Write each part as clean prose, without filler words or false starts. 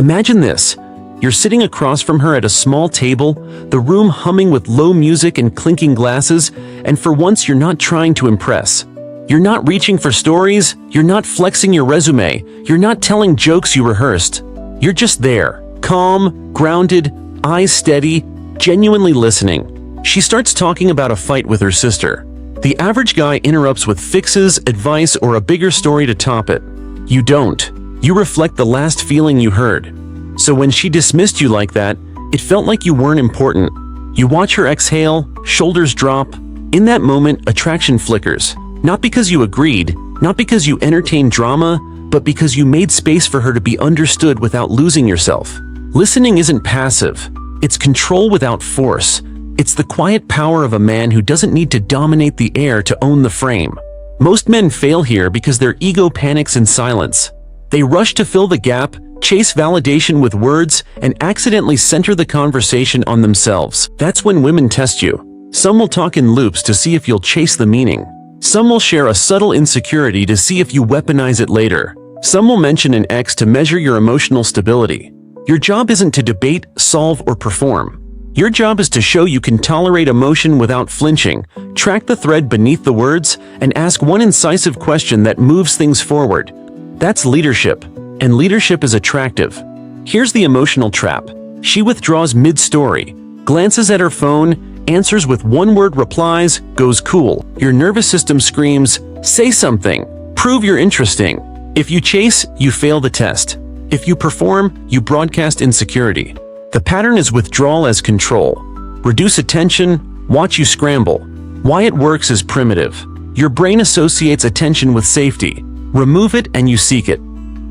Imagine this. You're sitting across from her at a small table, the room humming with low music and clinking glasses, and for once you're not trying to impress. You're not reaching for stories, you're not flexing your resume, you're not telling jokes you rehearsed. You're just there, calm, grounded, eyes steady, genuinely listening. She starts talking about a fight with her sister. The average guy interrupts with fixes, advice, or a bigger story to top it. You don't. You reflect the last feeling you heard. So when she dismissed you like that, it felt like you weren't important. You watch her exhale, shoulders drop. In that moment, attraction flickers. Not because you agreed, not because you entertained drama, but because you made space for her to be understood without losing yourself. Listening isn't passive. It's control without force. It's the quiet power of a man who doesn't need to dominate the air to own the frame. Most men fail here because their ego panics in silence. They rush to fill the gap, chase validation with words, and accidentally center the conversation on themselves. That's when women test you. Some will talk in loops to see if you'll chase the meaning. Some will share a subtle insecurity to see if you weaponize it later. Some will mention an ex to measure your emotional stability. Your job isn't to debate, solve, or perform. Your job is to show you can tolerate emotion without flinching, track the thread beneath the words, and ask one incisive question that moves things forward. That's leadership, and leadership is attractive. Here's the emotional trap. She withdraws mid-story, glances at her phone, answers with one-word replies, goes cool. Your nervous system screams, "Say something, prove you're interesting." If you chase, you fail the test. If you perform, you broadcast insecurity. The pattern is withdrawal as control. Reduce attention, watch you scramble. Why it works is primitive. Your brain associates attention with safety. Remove it and you seek it.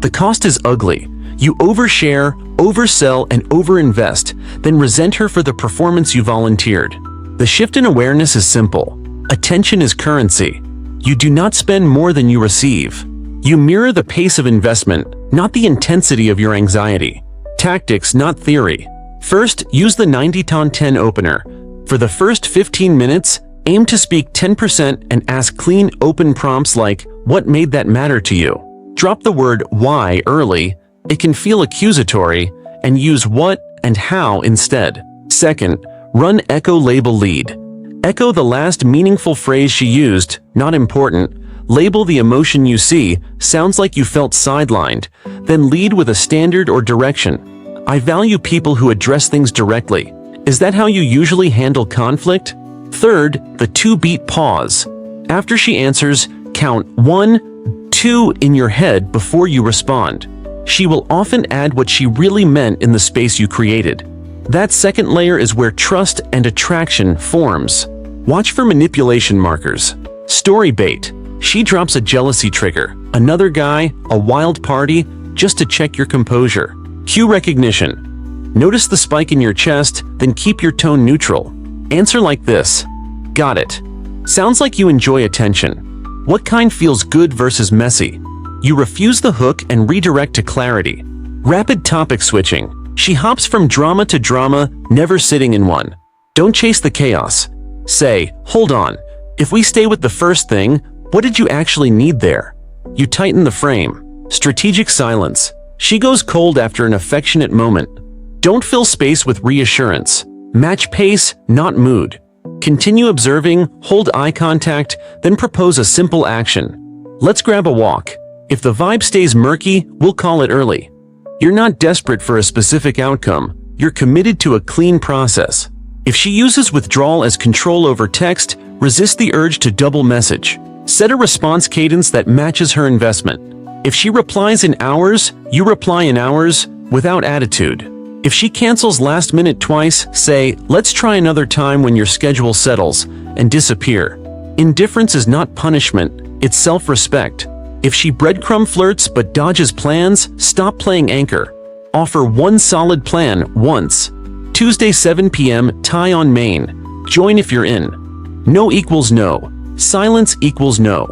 The cost is ugly. You overshare, oversell, and overinvest, then resent her for the performance you volunteered. The shift in awareness is simple. Attention is currency. You do not spend more than you receive. You mirror the pace of investment, not the intensity of your anxiety. Tactics, not theory. First, use the 90-10 opener. For the first 15 minutes, aim to speak 10% and ask clean, open prompts like, "What made that matter to you?" Drop the word why early. It can feel accusatory, and use what and how instead. Second, run echo label lead. Echo the last meaningful phrase she used, not important. Label the emotion you see, sounds like you felt sidelined. Then lead with a standard or direction. I value people who address things directly. Is that how you usually handle conflict? Third, the 2-beat pause. After she answers, count 1, 2 in your head before you respond. She will often add what she really meant in the space you created. That second layer is where trust and attraction forms. Watch for manipulation markers. Story bait. She drops a jealousy trigger, another guy, a wild party, just to check your composure. Cue recognition. Notice the spike in your chest, then keep your tone neutral. Answer like this. Got it. Sounds like you enjoy attention. What kind feels good versus messy? You refuse the hook and redirect to clarity. Rapid topic switching. She hops from drama to drama, never sitting in one. Don't chase the chaos. Say, hold on. If we stay with the first thing, what did you actually need there? You tighten the frame. Strategic silence. She goes cold after an affectionate moment. Don't fill space with reassurance. Match pace, not mood. Continue observing, hold eye contact, then propose a simple action. Let's grab a walk. If the vibe stays murky, we'll call it early. You're not desperate for a specific outcome. You're committed to a clean process. If she uses withdrawal as control over text, resist the urge to double message. Set a response cadence that matches her investment. If she replies in hours, you reply in hours, without attitude. If she cancels last minute twice, say, "Let's try another time when your schedule settles," and disappear. Indifference is not punishment, it's self-respect. If she breadcrumb flirts but dodges plans, stop playing anchor. Offer one solid plan once. Tuesday 7 p.m., tie on Main. Join if you're in. No equals no. Silence equals no.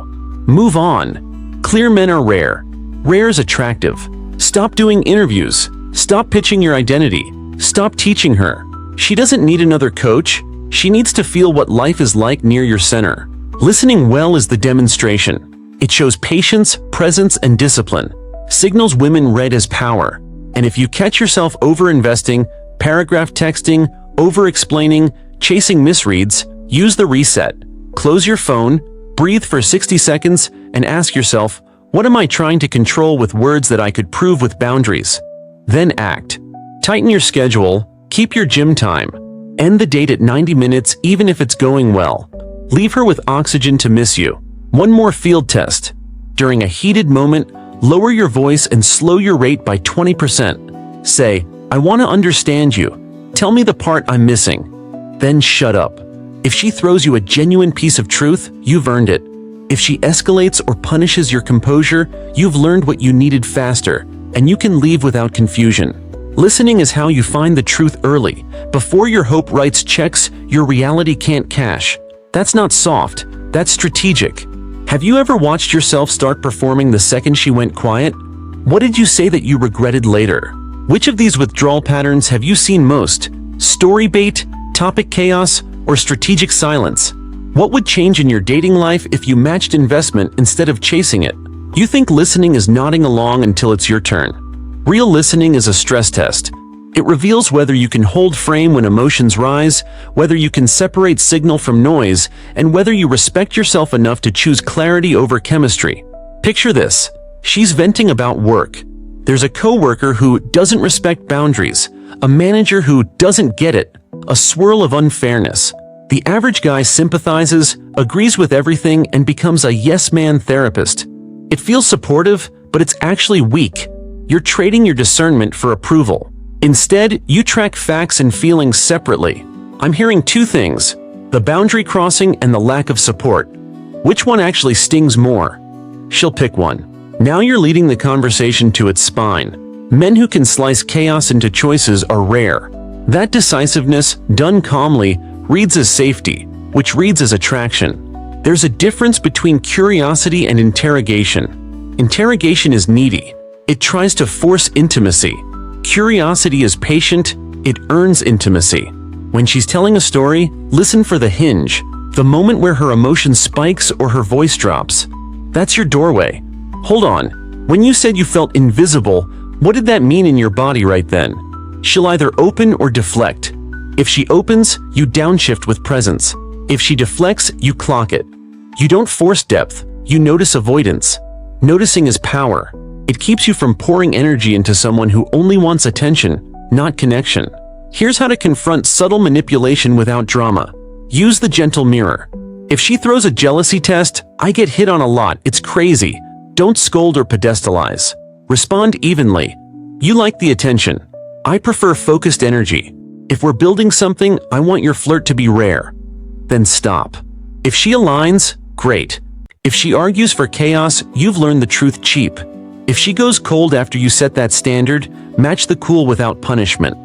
Move on. Clear men are rare. Rare is attractive. Stop doing interviews. Stop pitching your identity. Stop teaching her. She doesn't need another coach. She needs to feel what life is like near your center. Listening well is the demonstration. It shows patience, presence, and discipline. Signals women read as power. And if you catch yourself over-investing, paragraph texting, over-explaining, chasing misreads, use the reset. Close your phone, breathe for 60 seconds, and ask yourself, what am I trying to control with words that I could prove with boundaries? Then act. Tighten your schedule, keep your gym time. End the date at 90 minutes even if it's going well. Leave her with oxygen to miss you. One more field test. During a heated moment, lower your voice and slow your rate by 20%. Say, I want to understand you. Tell me the part I'm missing. Then shut up. If she throws you a genuine piece of truth, you've earned it. If she escalates or punishes your composure, you've learned what you needed faster, and you can leave without confusion. Listening is how you find the truth early. Before your hope writes checks your reality can't cash. That's not soft, that's strategic. Have you ever watched yourself start performing the second she went quiet? What did you say that you regretted later? Which of these withdrawal patterns have you seen most? Story bait, topic chaos, or strategic silence? What would change in your dating life if you matched investment instead of chasing it? You think listening is nodding along until it's your turn. Real listening is a stress test. It reveals whether you can hold frame when emotions rise, whether you can separate signal from noise, and whether you respect yourself enough to choose clarity over chemistry. Picture this. She's venting about work. There's a coworker who doesn't respect boundaries, a manager who doesn't get it, a swirl of unfairness. The average guy sympathizes, agrees with everything, and becomes a yes-man therapist. It feels supportive, but it's actually weak. You're trading your discernment for approval. Instead, you track facts and feelings separately. I'm hearing two things: the boundary crossing and the lack of support. Which one actually stings more? She'll pick one. Now you're leading the conversation to its spine. Men who can slice chaos into choices are rare. That decisiveness, done calmly, reads as safety, which reads as attraction. There's a difference between curiosity and interrogation. Interrogation is needy. It tries to force intimacy. Curiosity is patient. It earns intimacy. When she's telling a story, listen for the hinge, the moment where her emotion spikes or her voice drops. That's your doorway. Hold on. When you said you felt invisible, what did that mean in your body right then? She'll either open or deflect. If she opens, you downshift with presence. If she deflects, you clock it. You don't force depth, you notice avoidance. Noticing is power. It keeps you from pouring energy into someone who only wants attention, not connection. Here's how to confront subtle manipulation without drama. Use the gentle mirror. If she throws a jealousy test, I get hit on a lot, it's crazy. Don't scold or pedestalize. Respond evenly. You like the attention. I prefer focused energy. If we're building something, I want your flirt to be rare. Then stop. If she aligns, great. If she argues for chaos, you've learned the truth cheap. If she goes cold after you set that standard, match the cool without punishment.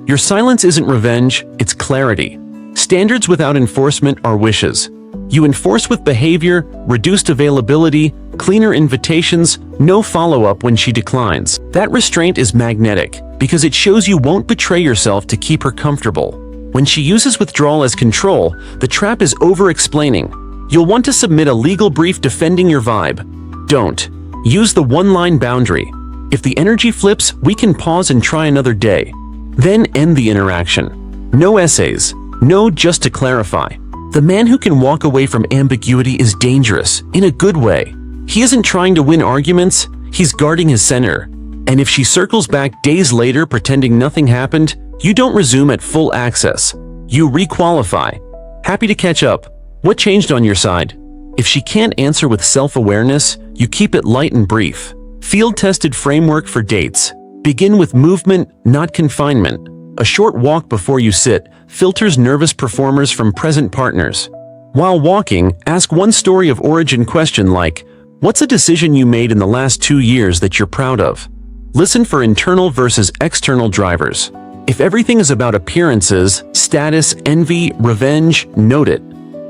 Your silence isn't revenge, it's clarity. Standards without enforcement are wishes. You enforce with behavior, reduced availability, cleaner invitations, no follow-up when she declines. That restraint is magnetic, because it shows you won't betray yourself to keep her comfortable. When she uses withdrawal as control, the trap is over-explaining. You'll want to submit a legal brief defending your vibe. Don't. Use the one-line boundary. If the energy flips, we can pause and try another day. Then end the interaction. No essays. No just to clarify. The man who can walk away from ambiguity is dangerous, in a good way. He isn't trying to win arguments, he's guarding his center. And if she circles back days later pretending nothing happened, you don't resume at full access. You requalify. Happy to catch up. What changed on your side? If she can't answer with self-awareness, you keep it light and brief. Field-tested framework for dates. Begin with movement, not confinement. A short walk before you sit filters nervous performers from present partners. While walking, ask one story of origin question like, what's a decision you made in the last 2 years that you're proud of? Listen for internal versus external drivers. If everything is about appearances, status, envy, revenge, note it.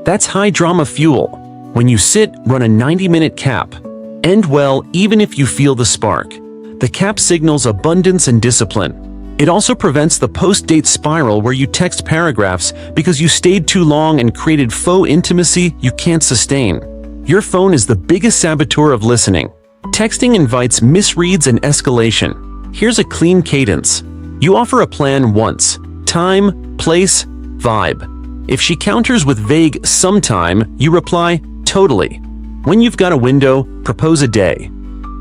That's high drama fuel. When you sit, run a 90-minute cap. End well even if you feel the spark. The cap signals abundance and discipline. It also prevents the post-date spiral where you text paragraphs because you stayed too long and created faux intimacy you can't sustain. Your phone is the biggest saboteur of listening. Texting invites misreads and escalation. Here's a clean cadence. You offer a plan once. Time, place, vibe. If she counters with vague sometime, you reply, totally. When you've got a window, propose a day.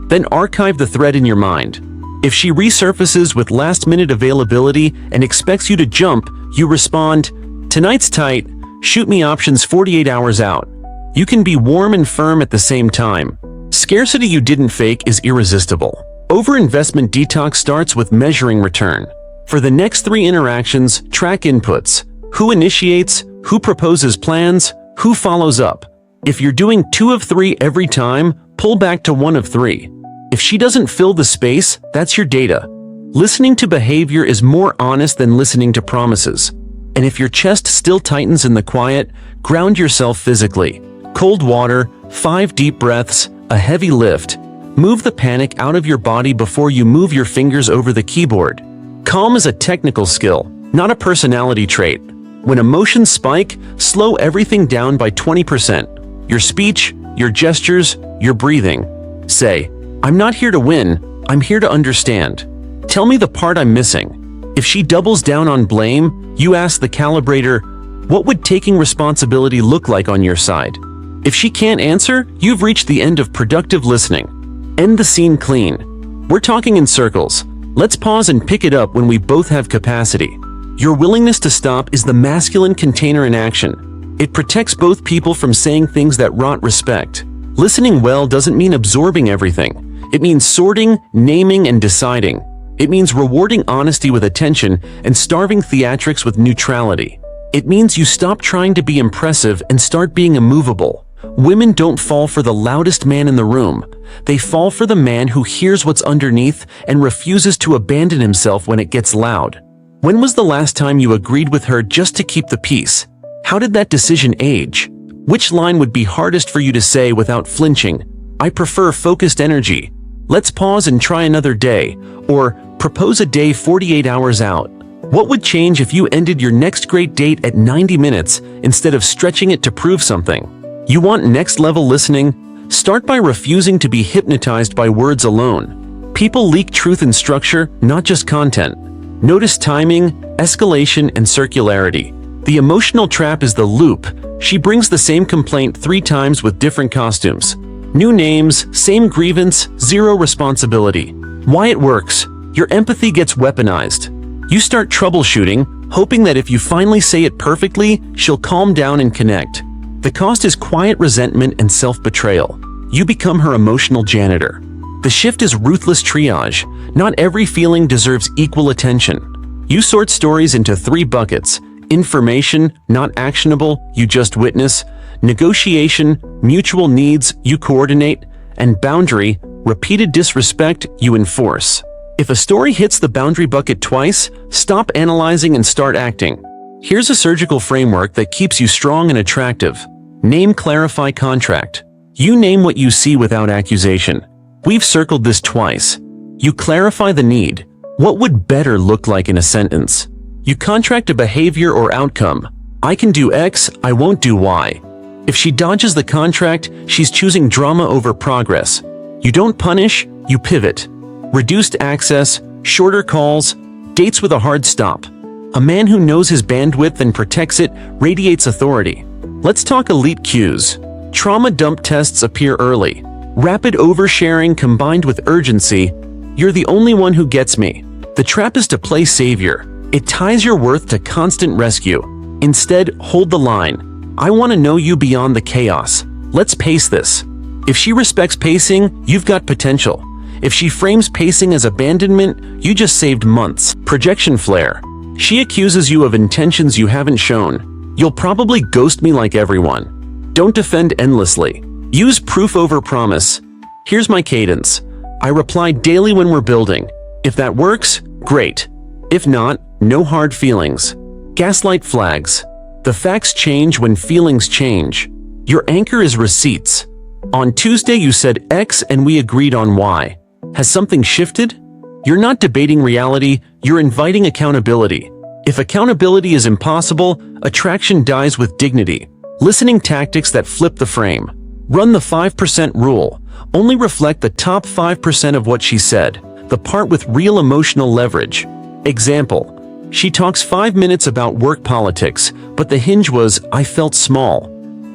Then archive the thread in your mind. If she resurfaces with last-minute availability and expects you to jump, you respond, tonight's tight, shoot me options 48 hours out. You can be warm and firm at the same time. Scarcity you didn't fake is irresistible. Overinvestment detox starts with measuring return. For the next 3 interactions, track inputs. Who initiates, who proposes plans, who follows up. If you're doing 2 of 3 every time, pull back to 1 of 3. If she doesn't fill the space, that's your data. Listening to behavior is more honest than listening to promises. And if your chest still tightens in the quiet, ground yourself physically. Cold water, 5 deep breaths, a heavy lift. Move the panic out of your body before you move your fingers over the keyboard. Calm is a technical skill, not a personality trait. When emotions spike, slow everything down by 20%. Your speech, your gestures, your breathing. Say, I'm not here to win, I'm here to understand. Tell me the part I'm missing. If she doubles down on blame, you ask the calibrator, what would taking responsibility look like on your side? If she can't answer, you've reached the end of productive listening. End the scene clean. We're talking in circles. Let's pause and pick it up when we both have capacity. Your willingness to stop is the masculine container in action. It protects both people from saying things that rot respect. Listening well doesn't mean absorbing everything. It means sorting, naming, and deciding. It means rewarding honesty with attention and starving theatrics with neutrality. It means you stop trying to be impressive and start being immovable. Women don't fall for the loudest man in the room. They fall for the man who hears what's underneath and refuses to abandon himself when it gets loud. When was the last time you agreed with her just to keep the peace? How did that decision age? Which line would be hardest for you to say without flinching? I prefer focused energy. Let's pause and try another day. Or propose a day 48 hours out. What would change if you ended your next great date at 90 minutes instead of stretching it to prove something? You want next-level listening? Start by refusing to be hypnotized by words alone. People leak truth and structure, not just content. Notice timing, escalation, and circularity. The emotional trap is the loop. She brings the same complaint 3 times with different costumes. New names, same grievance, 0 responsibility. Why it works? Your empathy gets weaponized. You start troubleshooting, hoping that if you finally say it perfectly, she'll calm down and connect. The cost is quiet resentment and self-betrayal. You become her emotional janitor. The shift is ruthless triage. Not every feeling deserves equal attention. You sort stories into 3 buckets. Information, not actionable, you just witness. Negotiation, mutual needs, you coordinate. And boundary, repeated disrespect, you enforce. If a story hits the boundary bucket twice, stop analyzing and start acting. Here's a surgical framework that keeps you strong and attractive. Name, clarify, contract. You name what you see without accusation. We've circled this twice. You clarify the need. What would better look like in a sentence? You contract a behavior or outcome. I can do X, I won't do Y. If she dodges the contract, she's choosing drama over progress. You don't punish, you pivot. Reduced access, shorter calls, dates with a hard stop. A man who knows his bandwidth and protects it radiates authority. Let's talk elite cues. Trauma dump tests appear early. Rapid oversharing combined with urgency. You're the only one who gets me. The trap is to play savior. It ties your worth to constant rescue. Instead, hold the line. I want to know you beyond the chaos. Let's pace this. If she respects pacing, you've got potential. If she frames pacing as abandonment, you just saved months. Projection flare. She accuses you of intentions you haven't shown. You'll probably ghost me like everyone. Don't defend endlessly. Use proof over promise. Here's my cadence. I reply daily when we're building. If that works, great. If not, no hard feelings. Gaslight flags. The facts change when feelings change. Your anchor is receipts. On Tuesday you said X and we agreed on Y. Has something shifted? You're not debating reality, you're inviting accountability. If accountability is impossible, attraction dies with dignity. Listening tactics that flip the frame. Run the 5% rule. Only reflect the top 5% of what she said. the part with real emotional leverage. Example: she talks 5 minutes about work politics, but the hinge was, "I felt small."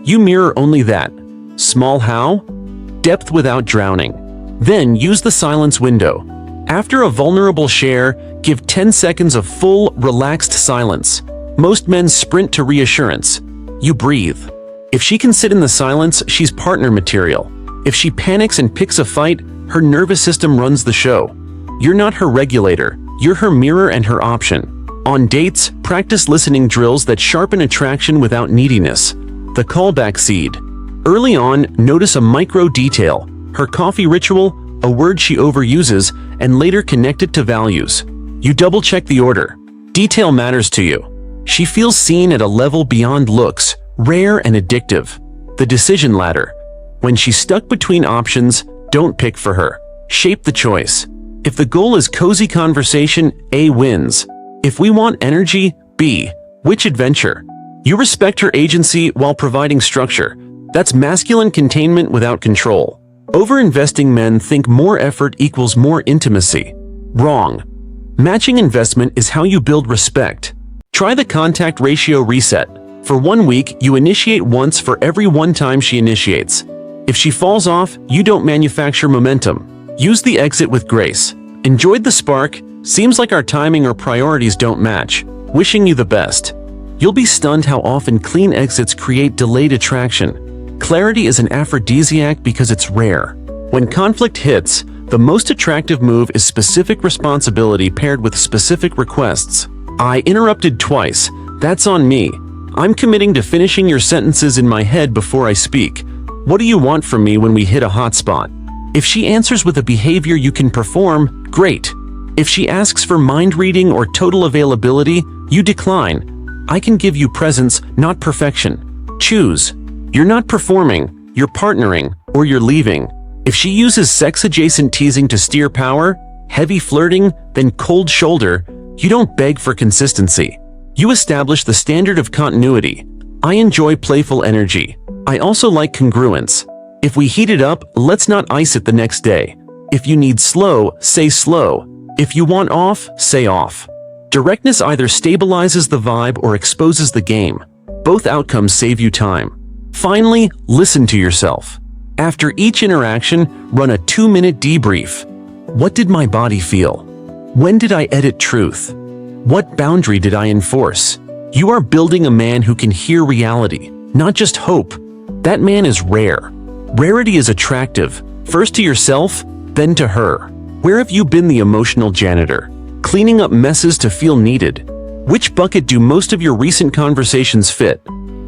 You mirror only that. Small how? Depth without drowning. Then use the silence window. After a vulnerable share, give 10 seconds of full, relaxed silence. Most men sprint to reassurance. You breathe. If she can sit in the silence, she's partner material. If she panics and picks a fight, her nervous system runs the show. You're not her regulator, you're her mirror and her option. On dates, practice listening drills that sharpen attraction without neediness. The callback seed. Early on, notice a micro detail, her coffee ritual, a word she overuses, and later connect it to values. You double-check the order. Detail matters to you. She feels seen at a level beyond looks, rare and addictive. The decision ladder. When she's stuck between options, don't pick for her. Shape the choice. If the goal is cozy conversation, A wins. If we want energy, B. Which adventure? You respect her agency while providing structure. That's masculine containment without control. Overinvesting men think more effort equals more intimacy. Wrong. Matching investment is how you build respect. Try the contact ratio reset. For 1 week, you initiate once for every 1 time she initiates. If she falls off, you don't manufacture momentum. Use the exit with grace. Enjoyed the spark? Seems like our timing or priorities don't match. Wishing you the best. You'll be stunned how often clean exits create delayed attraction. Clarity is an aphrodisiac because it's rare. When conflict hits, the most attractive move is specific responsibility paired with specific requests. I interrupted twice. That's on me. I'm committing to finishing your sentences in my head before I speak. What do you want from me when we hit a hot spot? If she answers with a behavior you can perform, great. If she asks for mind reading or total availability, you decline. I can give you presence, not perfection. Choose. You're not performing, you're partnering, or you're leaving. If she uses sex-adjacent teasing to steer power, heavy flirting, then cold shoulder, you don't beg for consistency. You establish the standard of continuity. I enjoy playful energy. I also like congruence. If we heat it up, let's not ice it the next day. If you need slow, say slow. If you want off, say off. Directness either stabilizes the vibe or exposes the game. Both outcomes save you time. Finally, listen to yourself. After each interaction, run a 2-minute debrief. What did my body feel? When did I edit truth? What boundary did I enforce? You are building a man who can hear reality, not just hope. That man is rare. Rarity is attractive, first to yourself, then to her. Where have you been the emotional janitor? Cleaning up messes to feel needed. Which bucket do most of your recent conversations fit?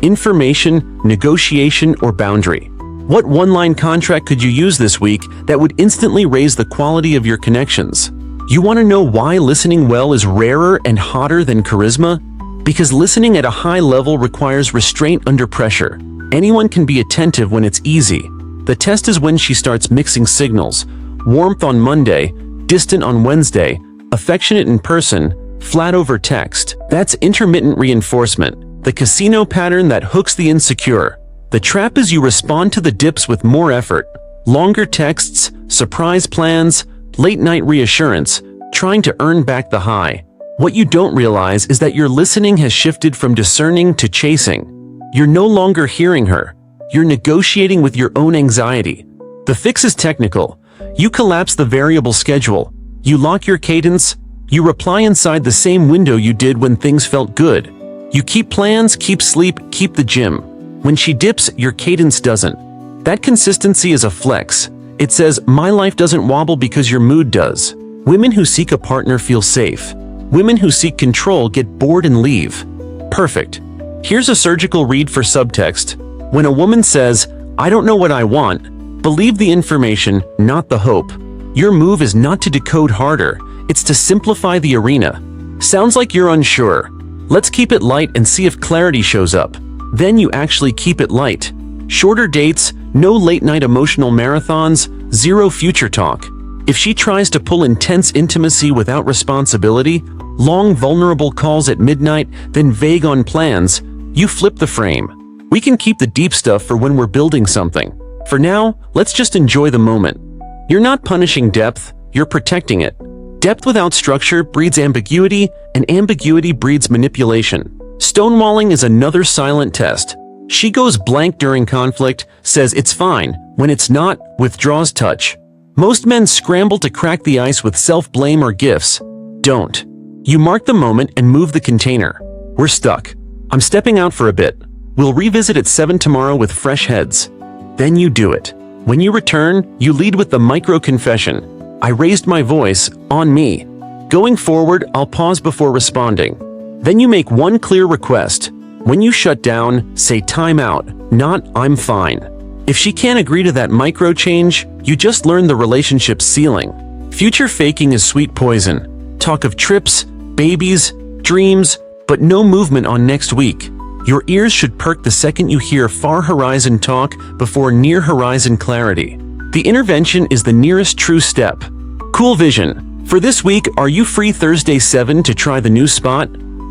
Information, negotiation, or boundary? What one-line contract could you use this week that would instantly raise the quality of your connections? You want to know why listening well is rarer and hotter than charisma? Because listening at a high level requires restraint under pressure. Anyone can be attentive when it's easy. The test is when she starts mixing signals. Warmth on Monday, distant on Wednesday, affectionate in person, flat over text. That's intermittent reinforcement, the casino pattern that hooks the insecure. The trap is you respond to the dips with more effort. Longer texts, surprise plans, late-night reassurance, trying to earn back the high. What you don't realize is that your listening has shifted from discerning to chasing. You're no longer hearing her. You're negotiating with your own anxiety. The fix is technical. You collapse the variable schedule. You lock your cadence. You reply inside the same window you did when things felt good. You keep plans, keep sleep, keep the gym. When she dips, your cadence doesn't. That consistency is a flex. It says, my life doesn't wobble because your mood does. Women who seek a partner feel safe. Women who seek control get bored and leave. Perfect. Here's a surgical read for subtext. When a woman says, I don't know what I want, believe the information, not the hope. Your move is not to decode harder, it's to simplify the arena. Sounds like you're unsure. Let's keep it light and see if clarity shows up. Then you actually keep it light. Shorter dates, no late-night emotional marathons, zero future talk. If she tries to pull intense intimacy without responsibility, long vulnerable calls at midnight, then vague on plans, you flip the frame. We can keep the deep stuff for when we're building something. For now, let's just enjoy the moment. You're not punishing depth, you're protecting it. Depth without structure breeds ambiguity, and ambiguity breeds manipulation. Stonewalling is another silent test. She goes blank during conflict, says it's fine, when it's not, withdraws touch. Most men scramble to crack the ice with self-blame or gifts. Don't. You mark the moment and move the container. We're stuck. I'm stepping out for a bit. We'll revisit at 7 tomorrow with fresh heads. Then you do it. When you return, you lead with the micro-confession. I raised my voice, on me. Going forward, I'll pause before responding. Then you make one clear request. When you shut down, say time out, not I'm fine. If she can't agree to that micro change, you just learn the relationship's ceiling. Future faking is sweet poison. Talk of trips, babies, dreams, but no movement on next week. Your ears should perk the second you hear far horizon talk before near horizon clarity. The intervention is the nearest true step. Cool vision. For this week, are you free Thursday 7 to try the new spot?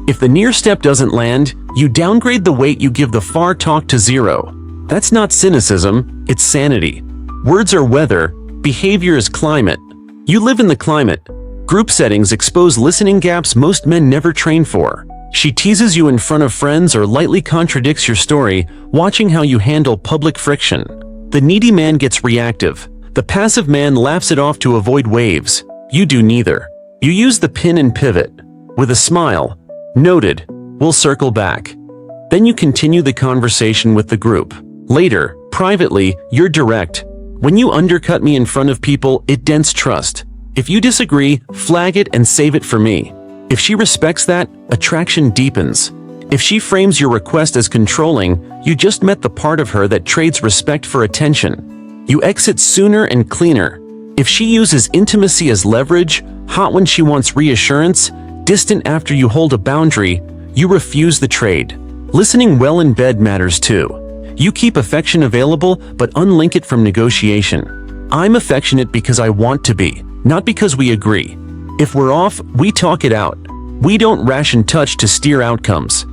If the near step doesn't land, you downgrade the weight you give the far talk to 0. That's not cynicism, it's sanity. Words are weather, behavior is climate. You live in the climate. Group settings expose listening gaps most men never train for. She teases you in front of friends or lightly contradicts your story, watching how you handle public friction. The needy man gets reactive. The passive man laughs it off to avoid waves. You do neither. You use the pin and pivot. With a smile. Noted. We'll circle back. Then you continue the conversation with the group. Later, privately, you're direct. When you undercut me in front of people, it dents trust. If you disagree, flag it and save it for me. If she respects that, attraction deepens. If she frames your request as controlling, you just met the part of her that trades respect for attention. You exit sooner and cleaner. If she uses intimacy as leverage, hot when she wants reassurance, distant after you hold a boundary, you refuse the trade. Listening well in bed matters too. You keep affection available, but unlink it from negotiation. I'm affectionate because I want to be, not because we agree. If we're off, we talk it out. We don't ration touch to steer outcomes.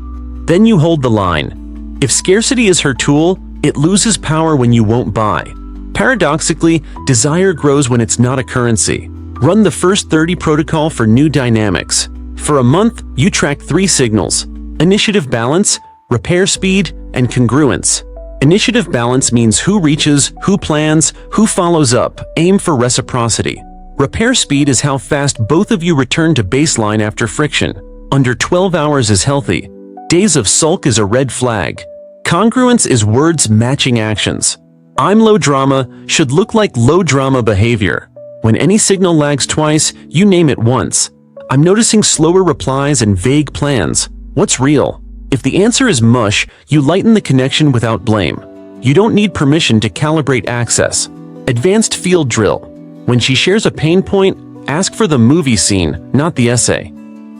Then you hold the line. If scarcity is her tool, it loses power when you won't buy. Paradoxically, desire grows when it's not a currency. Run the first 30 protocol for new dynamics. For a month, you track 3 signals: initiative balance, repair speed, and congruence. Initiative balance means who reaches, who plans, who follows up. Aim for reciprocity. Repair speed is how fast both of you return to baseline after friction. Under 12 hours is healthy. Days of sulk is a red flag. Congruence is words matching actions. I'm low drama should look like low drama behavior. When any signal lags twice, you name it once. I'm noticing slower replies and vague plans. What's real? If the answer is mush, you lighten the connection without blame. You don't need permission to calibrate access. Advanced field drill. When she shares a pain point, ask for the movie scene, not the essay.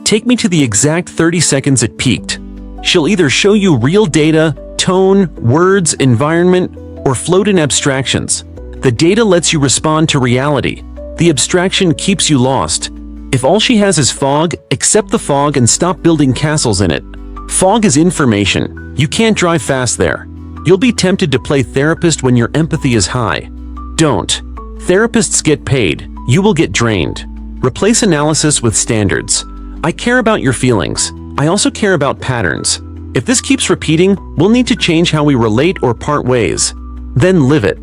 Take me to the exact 30 seconds it peaked. She'll either show you real data, tone, words, environment, or float in abstractions. The data lets you respond to reality. The abstraction keeps you lost. If all she has is fog, accept the fog and stop building castles in it. Fog is information. You can't drive fast there. You'll be tempted to play therapist when your empathy is high. Don't. Therapists get paid. You will get drained. Replace analysis with standards. I care about your feelings. I also care about patterns. If this keeps repeating, we'll need to change how we relate or part ways. Then live it.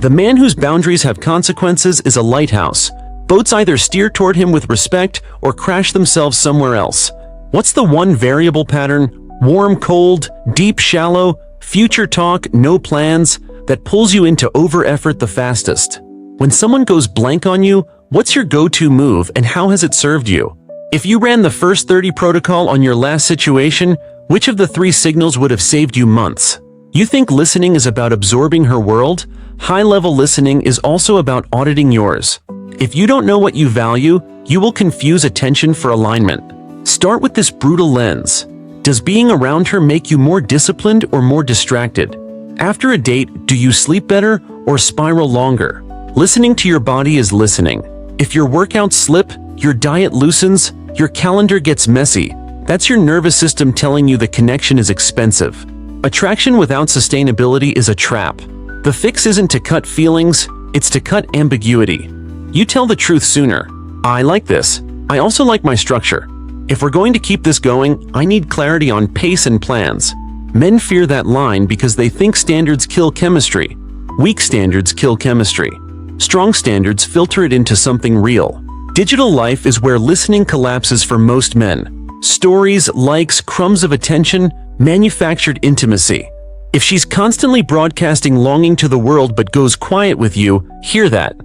The man whose boundaries have consequences is a lighthouse. Boats either steer toward him with respect or crash themselves somewhere else. What's the one variable pattern? Warm, cold, deep, shallow, future talk, no plans, that pulls you into over-effort the fastest. When someone goes blank on you, what's your go-to move and how has it served you? If you ran the first 30 protocol on your last situation, which of the 3 signals would have saved you months? You think listening is about absorbing her world? High-level listening is also about auditing yours. If you don't know what you value, you will confuse attention for alignment. Start with this brutal lens. Does being around her make you more disciplined or more distracted? After a date, do you sleep better or spiral longer? Listening to your body is listening. If your workouts slip, your diet loosens, your calendar gets messy, that's your nervous system telling you the connection is expensive. Attraction without sustainability is a trap. The fix isn't to cut feelings, it's to cut ambiguity. You tell the truth sooner. I like this. I also like my structure. If we're going to keep this going, I need clarity on pace and plans. Men fear that line because they think standards kill chemistry. Weak standards kill chemistry. Strong standards filter it into something real. Digital life is where listening collapses for most men. Stories, likes, crumbs of attention, manufactured intimacy. If she's constantly broadcasting longing to the world but goes quiet with you, hear that.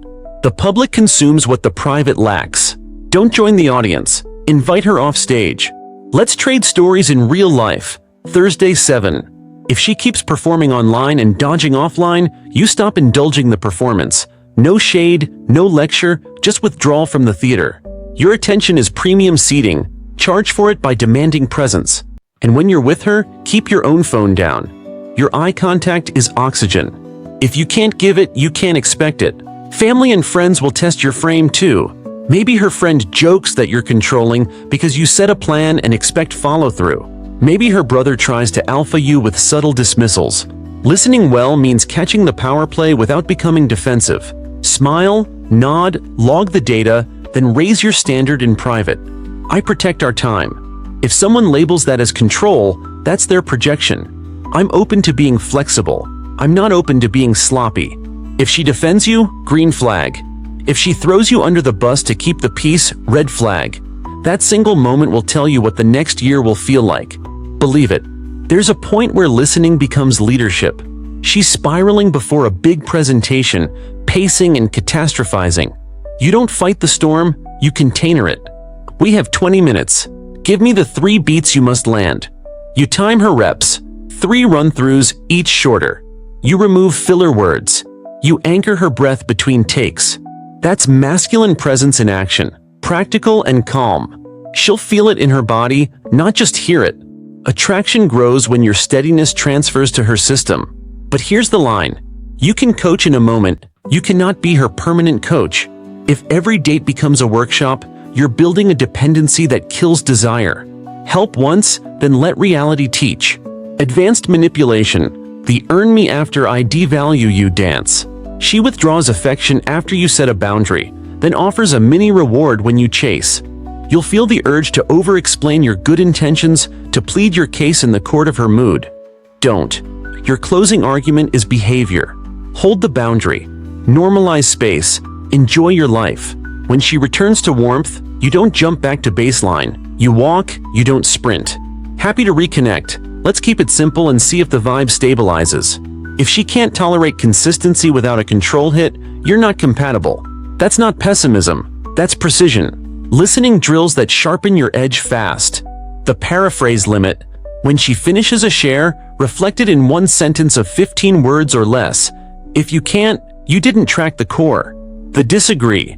The public consumes what the private lacks. Don't join the audience. Invite her off stage. Let's trade stories in real life. Thursday 7. If she keeps performing online and dodging offline, you stop indulging the performance. No shade, no lecture, just withdrawal from the theater. Your attention is premium seating. Charge for it by demanding presence. And when you're with her, keep your own phone down. Your eye contact is oxygen. If you can't give it, you can't expect it. Family and friends will test your frame too. Maybe her friend jokes that you're controlling because you set a plan and expect follow-through. Maybe her brother tries to alpha you with subtle dismissals. Listening well means catching the power play without becoming defensive. Smile, nod, log the data, then raise your standard in private. I protect our time. If someone labels that as control, that's their projection. I'm open to being flexible. I'm not open to being sloppy. If she defends you, green flag. If she throws you under the bus to keep the peace, red flag. That single moment will tell you what the next year will feel like. Believe it. There's a point where listening becomes leadership. She's spiraling before a big presentation, pacing and catastrophizing. You don't fight the storm, you container it. We have 20 minutes. Give me the 3 beats you must land. You time her reps. 3 run-throughs, each shorter. You remove filler words. You anchor her breath between takes. That's masculine presence in action, practical and calm. She'll feel it in her body, not just hear it. Attraction grows when your steadiness transfers to her system. But here's the line. You can coach in a moment. You cannot be her permanent coach. If every date becomes a workshop, you're building a dependency that kills desire. Help once, then let reality teach. Advanced manipulation, the earn me after I devalue you dance. She withdraws affection after you set a boundary, then offers a mini reward when you chase. You'll feel the urge to over-explain your good intentions, to plead your case in the court of her mood. Don't. Your closing argument is behavior. Hold the boundary. Normalize space. Enjoy your life. When she returns to warmth, you don't jump back to baseline. You walk, you don't sprint. Happy to reconnect. Let's keep it simple and see if the vibe stabilizes. If she can't tolerate consistency without a control hit, you're not compatible. That's not pessimism. That's precision. Listening drills that sharpen your edge fast. The paraphrase limit. When she finishes a share, reflect it in 1 sentence of 15 words or less. If you can't, you didn't track the core. The disagree.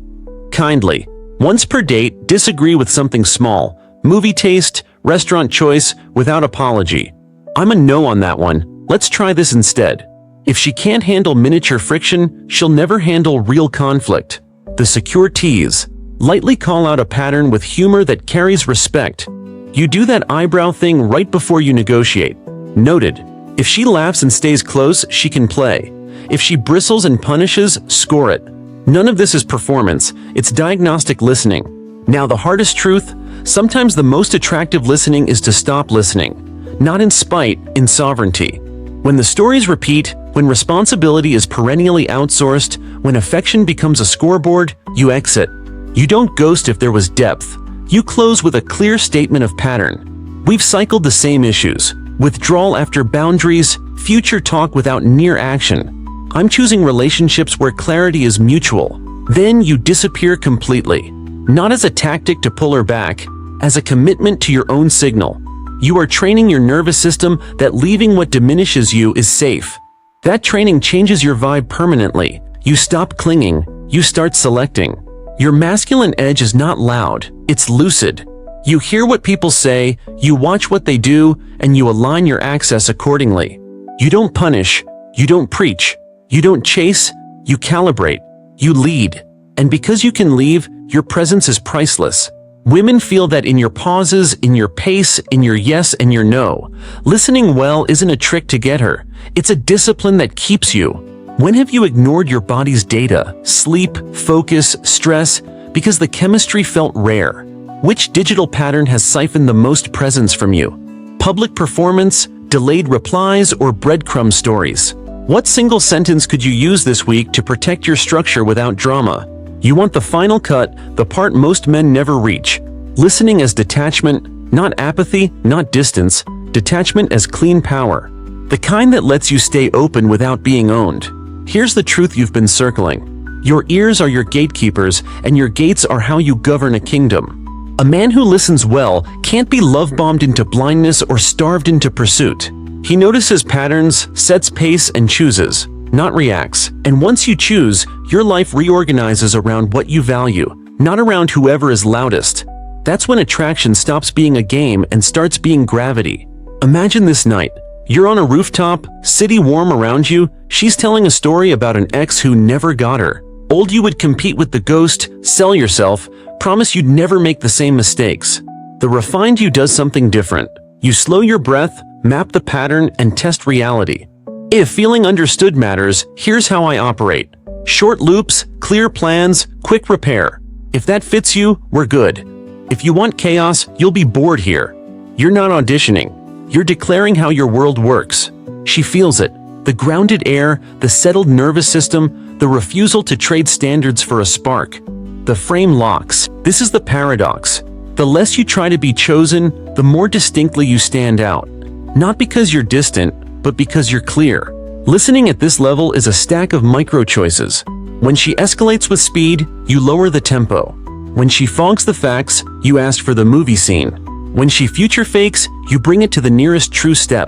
Kindly. Once per date, disagree with something small. Movie taste, restaurant choice, without apology. I'm a no on that one. Let's try this instead. If she can't handle miniature friction, she'll never handle real conflict. The secure tease. Lightly call out a pattern with humor that carries respect. You do that eyebrow thing right before you negotiate. Noted. If she laughs and stays close, she can play. If she bristles and punishes, score it. None of this is performance, it's diagnostic listening. Now the hardest truth, sometimes the most attractive listening is to stop listening. Not in spite, in sovereignty. When the stories repeat, when responsibility is perennially outsourced, when affection becomes a scoreboard, you exit. You don't ghost if there was depth. You close with a clear statement of pattern. We've cycled the same issues. Withdrawal after boundaries, future talk without near action. I'm choosing relationships where clarity is mutual. Then you disappear completely. Not as a tactic to pull her back, as a commitment to your own signal. You are training your nervous system that leaving what diminishes you is safe. That training changes your vibe permanently. You stop clinging, you start selecting. Your masculine edge is not loud, it's lucid. You hear what people say, you watch what they do, and you align your access accordingly. You don't punish, you don't preach, you don't chase, you calibrate, you lead. And because you can leave, your presence is priceless. Women feel that in your pauses, in your pace, in your yes and your no. Listening well isn't a trick to get her. It's a discipline that keeps you. When have you ignored your body's data, sleep, focus, stress, because the chemistry felt rare? Which digital pattern has siphoned the most presence from you? Public performance, delayed replies, or breadcrumb stories? What single sentence could you use this week to protect your structure without drama? You want the final cut, the part most men never reach. Listening as detachment, not apathy, not distance, detachment as clean power. The kind that lets you stay open without being owned. Here's the truth you've been circling. Your ears are your gatekeepers, and your gates are how you govern a kingdom. A man who listens well can't be love-bombed into blindness or starved into pursuit. He notices patterns, sets pace, and chooses, not reacts. And once you choose, your life reorganizes around what you value, not around whoever is loudest. That's when attraction stops being a game and starts being gravity. Imagine this night. You're on a rooftop, city warm around you, she's telling a story about an ex who never got her. Old you would compete with the ghost, sell yourself, promise you'd never make the same mistakes. The refined you does something different. You slow your breath, map the pattern, and test reality. If feeling understood matters, here's how I operate. Short loops, clear plans, quick repair. If that fits you, we're good. If you want chaos, you'll be bored here. You're not auditioning. You're declaring how your world works. She feels it. The grounded air, the settled nervous system, the refusal to trade standards for a spark. The frame locks. This is the paradox. The less you try to be chosen, the more distinctly you stand out. Not because you're distant, but because you're clear. Listening at this level is a stack of micro-choices. When she escalates with speed, you lower the tempo. When she fogs the facts, you ask for the movie scene. When she future fakes, you bring it to the nearest true step.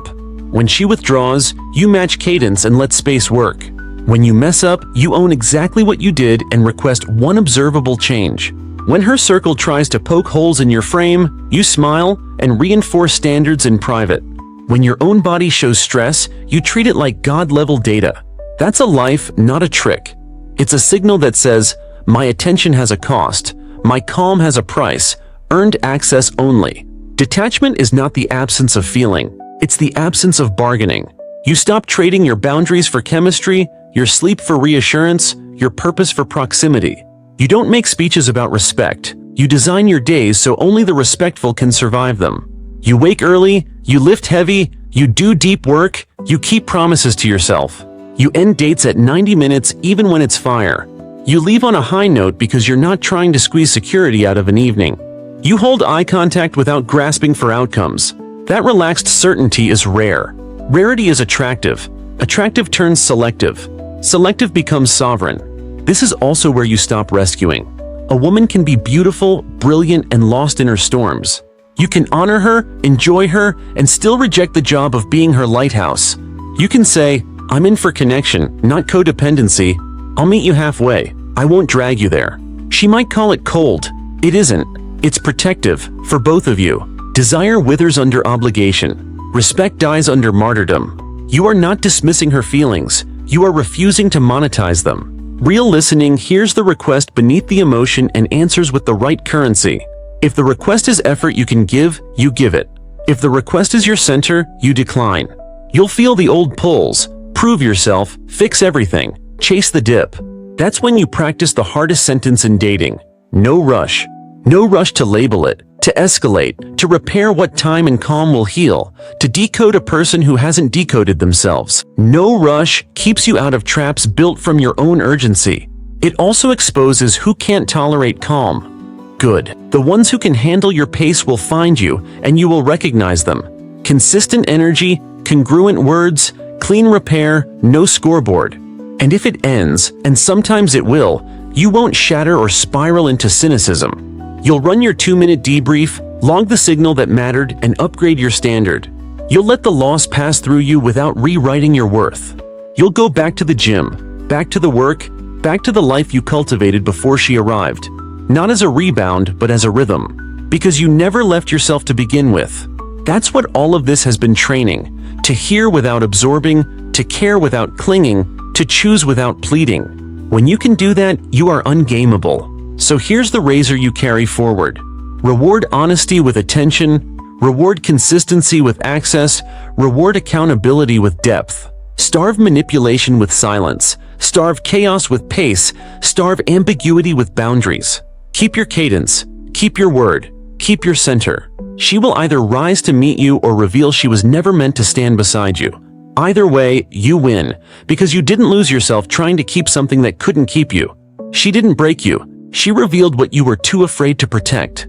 When she withdraws, you match cadence and let space work. When you mess up, you own exactly what you did and request one observable change. When her circle tries to poke holes in your frame, you smile and reinforce standards in private. When your own body shows stress, you treat it like God-level data. That's a life, not a trick. It's a signal that says, my attention has a cost, my calm has a price, earned access only. Detachment is not the absence of feeling, it's the absence of bargaining. You stop trading your boundaries for chemistry, your sleep for reassurance, your purpose for proximity. You don't make speeches about respect. You design your days so only the respectful can survive them. You wake early, you lift heavy, you do deep work, you keep promises to yourself. You end dates at 90 minutes even when it's fire. You leave on a high note because you're not trying to squeeze security out of an evening. You hold eye contact without grasping for outcomes. That relaxed certainty is rare. Rarity is attractive. Attractive turns selective. Selective becomes sovereign. This is also where you stop rescuing. A woman can be beautiful, brilliant, and lost in her storms. You can honor her, enjoy her, and still reject the job of being her lighthouse. You can say, I'm in for connection, not codependency. I'll meet you halfway. I won't drag you there. She might call it cold. It isn't. It's protective, for both of you. Desire withers under obligation. Respect dies under martyrdom. You are not dismissing her feelings. You are refusing to monetize them. Real listening hears the request beneath the emotion and answers with the right currency. If the request is effort you can give, you give it. If the request is your center, you decline. You'll feel the old pulls. Prove yourself, fix everything, chase the dip. That's when you practice the hardest sentence in dating. No rush. No rush to label it, to escalate, to repair what time and calm will heal, to decode a person who hasn't decoded themselves. No rush keeps you out of traps built from your own urgency. It also exposes who can't tolerate calm. Good. The ones who can handle your pace will find you, and you will recognize them. Consistent energy, congruent words, clean repair, no scoreboard. And if it ends, and sometimes it will, you won't shatter or spiral into cynicism. You'll run your 2-minute debrief, log the signal that mattered, and upgrade your standard. You'll let the loss pass through you without rewriting your worth. You'll go back to the gym, back to the work, back to the life you cultivated before she arrived. Not as a rebound, but as a rhythm. Because you never left yourself to begin with. That's what all of this has been training. To hear without absorbing, to care without clinging, to choose without pleading. When you can do that, you are ungameable. So here's the razor you carry forward. Reward honesty with attention, reward consistency with access, reward accountability with depth. Starve manipulation with silence, Starve chaos with pace. Starve ambiguity with boundaries. Keep your cadence. Keep your word. Keep your center. She will either rise to meet you or reveal she was never meant to stand beside you. Either way, you win, because you didn't lose yourself trying to keep something that couldn't keep you. She didn't break you. She revealed what you were too afraid to protect.